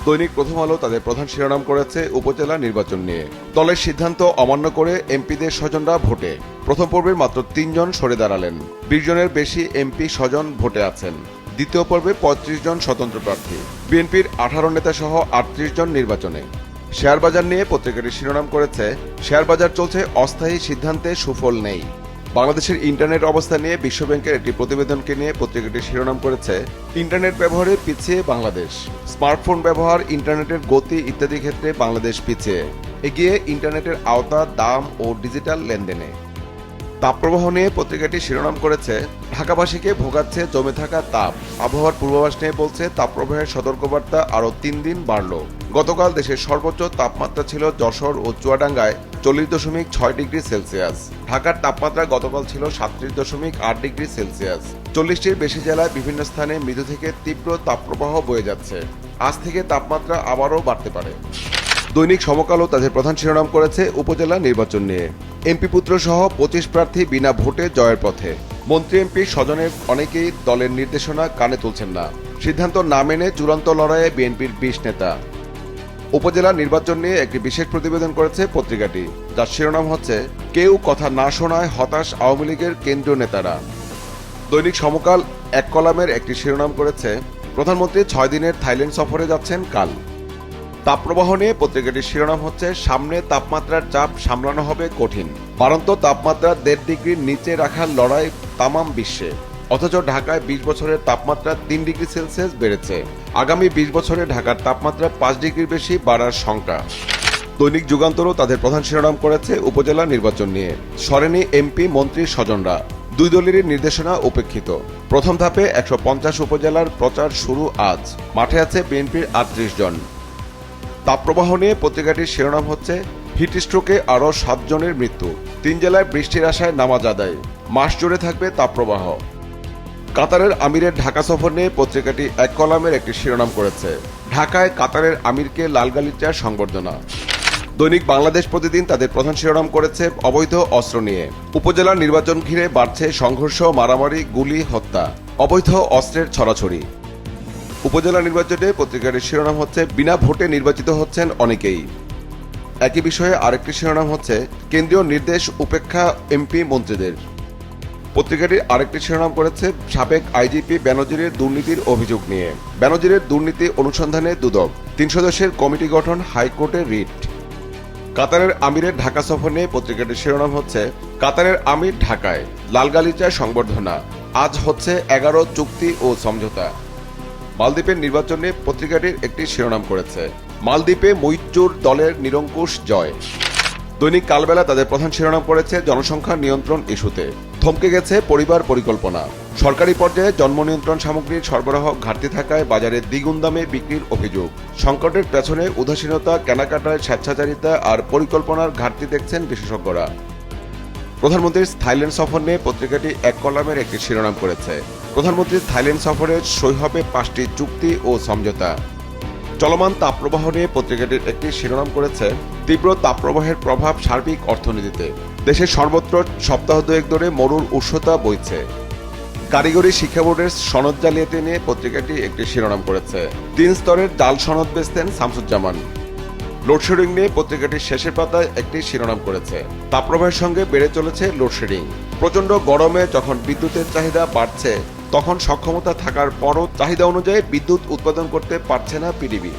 দৈনিক প্রথম আলো তাদের প্রধান শিরোনাম করেছে উপজেলা নির্বাচন নিয়ে। দলের সিদ্ধান্ত অমান্য করে এমপিদের স্বজনরা ভোটে। প্রথম পর্বের মাত্র ৩ জন সরে দাঁড়ালেন। ২০ জনের বেশি এমপি স্বজন ভোটে আছেন। দ্বিতীয় পর্বে ৩৫ জন স্বতন্ত্র প্রার্থী। বিএনপির ১৮ নেতা সহ ৩৮ জন নির্বাচনে। শেয়ার বাজার নিয়ে পত্রিকাটি শিরোনাম করেছে, শেয়ার বাজার চলছে অস্থায়ী সিদ্ধান্তে সুফল নেই। বাংলাদেশের ইন্টারনেট অবস্থা নিয়ে বিশ্বব্যাংকের একটি প্রতিবেদনকে নিয়ে পত্রিকাটি শিরোনাম করেছে, ইন্টারনেট ব্যবহারে পিছিয়ে বাংলাদেশ। স্মার্টফোন ব্যবহার, ইন্টারনেটের গতি ইত্যাদি ক্ষেত্রে বাংলাদেশ পিছিয়ে, এগিয়ে ইন্টারনেটের আওতা, দাম ও ডিজিটাল লেনদেনে। তাপপ্রবাহ নিয়ে পত্রিকাটি শিরোনাম করেছে, ঢাকাবাসীকে ভোগাচ্ছে জমে থাকা তাপ। আবহাওয়ার পূর্বাভাস নিয়ে বলছে, তাপপ্রবাহের সতর্কবার্তা আরও ৩ দিন বাড়ল। গতকাল দেশের সর্বোচ্চ তাপমাত্রা ছিল যশোর ও চুয়াডাঙ্গায় 40.6 ডিগ্রি সেলসিয়াস। ঢাকার তাপমাত্রা গতকাল ছিল 37.8 ডিগ্রি সেলসিয়াস। 40টির বেশি জেলায় বিভিন্ন স্থানে মৃদু থেকে তীব্র তাপপ্রবাহ বয়ে যাচ্ছে। আজ থেকে তাপমাত্রা আবারও বাড়তে পারে। দৈনিক সমকালও তাদের প্রধান শিরোনাম করেছে উপজেলা নির্বাচন নিয়ে। এমপি পুত্র সহ 25 প্রার্থী বিনা ভোটে জয়ের পথে। মন্ত্রী এমপি স্বজনের অনেকেই দলের নির্দেশনা কানে তুলছেন না। সিদ্ধান্ত না মেনে চূড়ান্ত লড়াইয়ে বিএনপির 20 নেতা। উপজেলা নির্বাচন নিয়ে একটি বিশেষ প্রতিবেদন করেছে পত্রিকাটি, যার শিরোনাম হচ্ছে, কেউ কথা না শোনায় হতাশ আওয়ামী লীগের কেন্দ্রীয় নেতারা। দৈনিক সমকাল এক কলামের একটি শিরোনাম করেছে, প্রধানমন্ত্রী 6 দিনের থাইল্যান্ড সফরে যাচ্ছেন কাল। তাপপ্রবাহ নিয়ে পত্রিকাটির শিরোনাম হচ্ছে, সামনে তাপমাত্রার চাপ সামলানো হবে কঠিন। বাড়ন্ত তাপমাত্রা 1.5 ডিগ্রির নিচে রাখার লড়াই তামাম বিশ্বে। অথচ ঢাকায় 20 বছরের তাপমাত্রা 3 ডিগ্রি সেলসিয়াস বেড়েছে। আগামী 20 বছরে ঢাকার তাপমাত্রা 5 ডিগ্রির বেশি বাড়ার শঙ্কা। দৈনিক যুগান্তরও তাদের প্রধান শিরোনাম করেছে উপজেলা নির্বাচন নিয়ে। সরেনি এমপি মন্ত্রীর স্বজনরা। দুই দলেরই নির্দেশনা উপেক্ষিত। প্রথম ধাপে 150 উপজেলার প্রচার শুরু আজ। মাঠে আছে বিএনপির 38 জন। তাপপ্রবাহ নিয়ে পত্রিকাটির শিরোনাম হচ্ছে, হিটস্ট্রোকে আরও 7 জনের মৃত্যু। 3 জেলায় বৃষ্টির আশায় নামাজ আদায়। মাস জুড়ে থাকবে তাপপ্রবাহ। কাতারের আমিরের ঢাকা সফর নিয়ে পত্রিকাটি এক কলামের একটি শিরোনাম করেছে, ঢাকায় কাতারের আমিরকে লাল গালিচার সংবর্ধনা। দৈনিক বাংলাদেশ প্রতিদিন তাদের প্রধান শিরোনাম করেছে, অবৈধ অস্ত্র নিয়ে। উপজেলা নির্বাচন ঘিরে বাড়ছে সংঘর্ষ, মারামারি, গুলি, হত্যা। অবৈধ অস্ত্রের ছড়াছড়ি। উপজেলা নির্বাচনে পত্রিকাটির শিরোনাম হচ্ছে, বিনা ভোটে নির্বাচিত হচ্ছেন অনেকেই। একই বিষয়ে আরেকটি শিরোনাম হচ্ছে, কেন্দ্রীয় নির্দেশ উপেক্ষা এমপি মন্ত্রীদের। পত্রিকাটির আরেকটি শিরোনাম করেছে, সাবেক আইজিপি বেনজিরের দুর্নীতির অভিযোগ নিয়ে। বেনজিরের দুর্নীতি অনুসন্ধানে দুদক। 3 সদস্যের কমিটি গঠন, হাইকোর্টের রিট। কাতারের আমিরের ঢাকা সফর নিয়ে পত্রিকাটির শিরোনাম হচ্ছে, কাতারের আমির ঢাকায়, লাল গালিচায় সংবর্ধনা। আজ হচ্ছে 11 চুক্তি ও সমঝোতা। মালদ্বীপের নির্বাচন নিয়ে পত্রিকাটির একটি শিরোনাম করেছে, মালদ্বীপে মৈত্রুর দলের নিরঙ্কুশ জয়। দৈনিক কালবেলা তাদের প্রধান শিরোনাম করেছে, জনসংখ্যা নিয়ন্ত্রণ ইস্যুতে থমকে গেছে পরিবার পরিকল্পনা। সরকারি পর্যায়ে জন্ম নিয়ন্ত্রণ সামগ্রীর সরবরাহ ঘাটতি থাকায় বাজারে দ্বিগুণ দামে বিক্রির অভিযোগ। সংকটের পেছনে উদাসীনতা, কেনাকাটায় স্বেচ্ছাচারিতা আর পরিকল্পনার ঘাটতি দেখছেন বিশেষজ্ঞরা। প্রধানমন্ত্রীর থাইল্যান্ড সফর নিয়ে পত্রিকাটি এক কলামের একটি শিরোনাম করেছে, প্রধানমন্ত্রীর থাইল্যান্ড সফরে সই হবে 5টি চুক্তি ও সমঝোতা। চলমান তাপপ্রবাহ নিয়ে পত্রিকাটির একটি শিরোনাম করেছে, তীব্র তাপপ্রবাহের প্রভাব সার্বিক অর্থনীতিতে। দেশের সর্বত্র সপ্তাহ 2 ধরে মরুর উষ্ণতা বইছে। কারিগরি শিক্ষা বোর্ডের সনদ জালিয়াতি নিয়ে পত্রিকাটি একটি শিরোনাম করেছে, 3 স্তরের জাল সনদ বেচতেন শামসুজ্জামান। লোডশেডিং নিয়ে পত্রিকাটির শেষের পাতায় একটি শিরোনাম করেছে, তাপপ্রবাহের সঙ্গে বেড়ে চলেছে লোডশেডিং। প্রচণ্ড গরমে যখন বিদ্যুতের চাহিদা বাড়ছে, তখন সক্ষমতা থাকার পরও চাহিদা অনুযায়ী বিদ্যুৎ উৎপাদন করতে পারছে না পিডিবি।